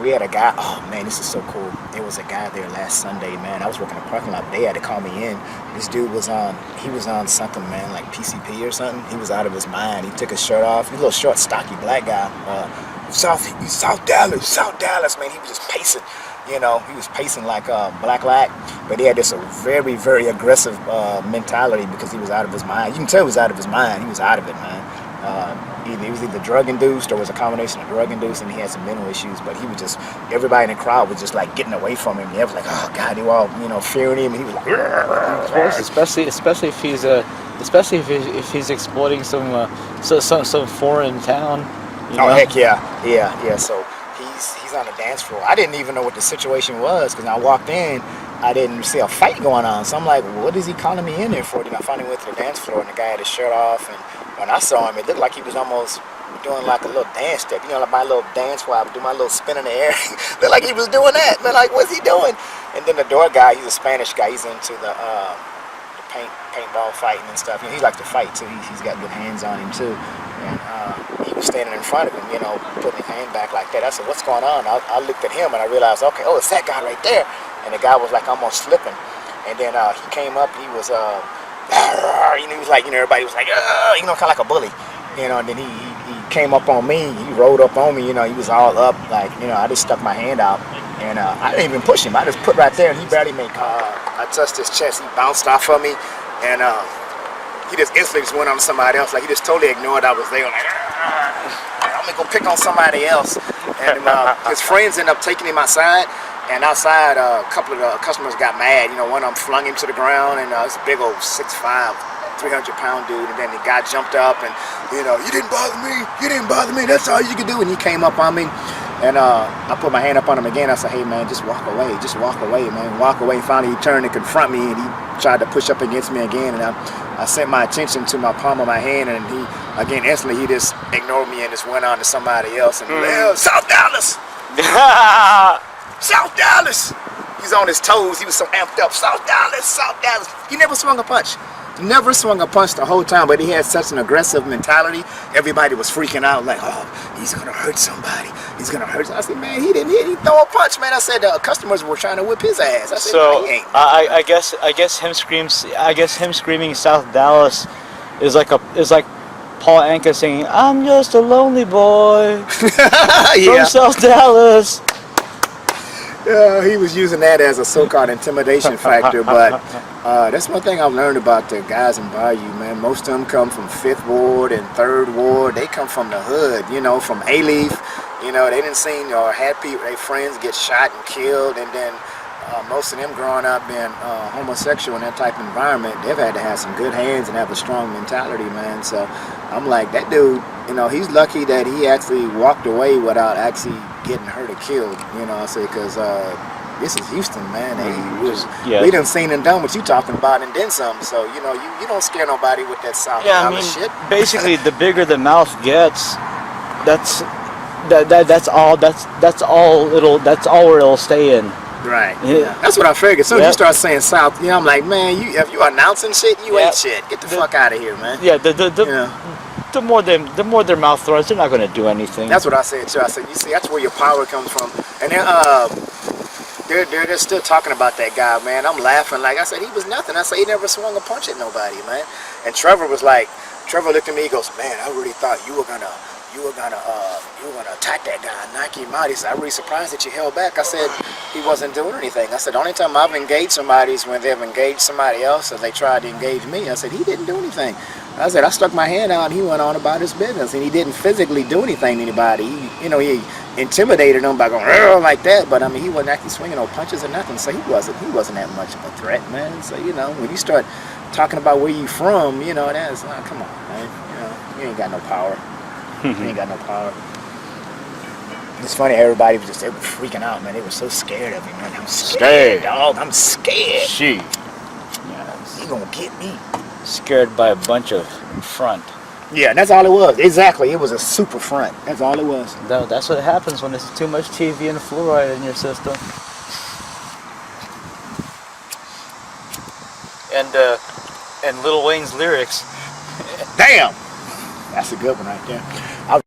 We had a guy. Oh man, this is so cool. There was a guy there last Sunday, man. I was working in the parking lot. They had to call me in. This dude was on. He was on something, man, like PCP or something. He was out of his mind. He took his shirt off. He's a little short, stocky black guy. South Dallas, man. He was just pacing. You know, he was pacing like black, but he had this very, very aggressive mentality because he was out of his mind. You can tell he was out of his mind. He was out of it, man. He was either drug induced or was a combination of drug induced, and he had some mental issues. But he was just, everybody in the crowd was just like getting away from him. They was like, oh God, they were all, you know, fearing him. And he was like, of course, especially if he's exploiting some foreign town. You know? Heck yeah. So he's on the dance floor. I didn't even know what the situation was because I walked in. I didn't see a fight going on, so I'm like, well, what is he calling me in there for? Then I finally went to the dance floor, and the guy had his shirt off, and when I saw him, it looked like he was almost doing like a little dance step, you know, like my little dance where I would do my little spin in the air. Looked like he was doing that, man, like, what's he doing? And then the door guy, he's a Spanish guy, he's into the paintball fighting and stuff. You know, he likes to fight, too. He's got good hands on him, too. And he was standing in front of him, you know, putting his hand back like that. I said, what's going on? I looked at him, and I realized, okay, oh, it's that guy right there. And the guy was like almost slipping. And then he came up, he was, you know, he was like, you know, everybody was like, you know, kind of like a bully. You know, and then he came up on me, he rolled up on me, you know, he was all up, like, you know, I just stuck my hand out. And I didn't even push him, I just put right there, and he barely made I touched his chest, he bounced off of me, and he just instantly just went on to somebody else, like he just totally ignored I was there, like, I'm gonna go pick on somebody else. And his friends ended up taking him outside. And outside, a couple of the customers got mad. You know, one of them flung him to the ground, and it's a big old 6'5", 300-pound dude. And then the guy jumped up, and you know, you didn't bother me. That's all you could do. And he came up on me, and I put my hand up on him again. I said, hey man, just walk away, man, walk away. And finally, he turned to confront me, and he tried to push up against me again. And I sent my attention to my palm of my hand, and he, again, instantly, he just ignored me and just went on to somebody else. And South Dallas. South Dallas! He's on his toes. He was so amped up. South Dallas. He never swung a punch. Never swung a punch the whole time, but he had such an aggressive mentality. Everybody was freaking out like, oh, he's going to hurt somebody. He's going to hurt somebody. I said, man, he didn't hit. He throw a punch, man. I said, customers were trying to whip his ass. I said, so, no, he ain't. I guess him screaming South Dallas is like Paul Anka singing, I'm just a lonely boy from South Dallas. He was using that as a so-called intimidation factor, but that's one thing I've learned about the guys in Bayou, man. Most of them come from 5th Ward and 3rd Ward. They come from the hood, you know, from A-Leaf. You know, they didn't see or had people, their friends get shot and killed, and then most of them growing up being homosexual in that type of environment, they've had to have some good hands and have a strong mentality, man. So I'm like, that dude, you know, he's lucky that he actually walked away without actually getting hurt or killed, you know, I say, because this is Houston, man. We done seen and done what you talking about and then some. So, you know, you don't scare nobody with that South Dallas shit. Basically, the bigger the mouth gets, that's all where it'll stay in. Right. Yeah. That's what I figured. As soon as you start saying South, you know, I'm like, man, if you announcing shit, you ain't shit. Get the fuck out of here, man. Yeah. The more their mouth runs, they're not going to do anything. That's what I said too. I said, you see, that's where your power comes from. And then they're still talking about that guy, man. I'm laughing. Like I said, he was nothing. I said, he never swung a punch at nobody, man. And Trevor looked at me. He goes, man, I really thought you were gonna attack that guy and knock him out. He said, I'm really surprised that you held back. I said, he wasn't doing anything. I said, the only time I've engaged somebody is when they've engaged somebody else or they tried to engage me. I said, he didn't do anything. I said, I stuck my hand out and he went on about his business, and he didn't physically do anything to anybody. He intimidated them by going like that, but I mean, he wasn't actually swinging no punches or nothing. So he wasn't that much of a threat, man. So, you know, when you start talking about where you from, you know, that's like, come on, man. You know, you ain't got no power. You ain't got no power. It's funny, everybody was they were freaking out, man. They were so scared of him, man. I'm scared, dog. I'm scared. You gonna get me. Scared by a bunch of front. Yeah, that's all it was. Exactly. It was a super front. That's all it was. No, that's what happens when there's too much TV and fluoride in your system. And Lil Wayne's lyrics. Damn! That's a good one right there.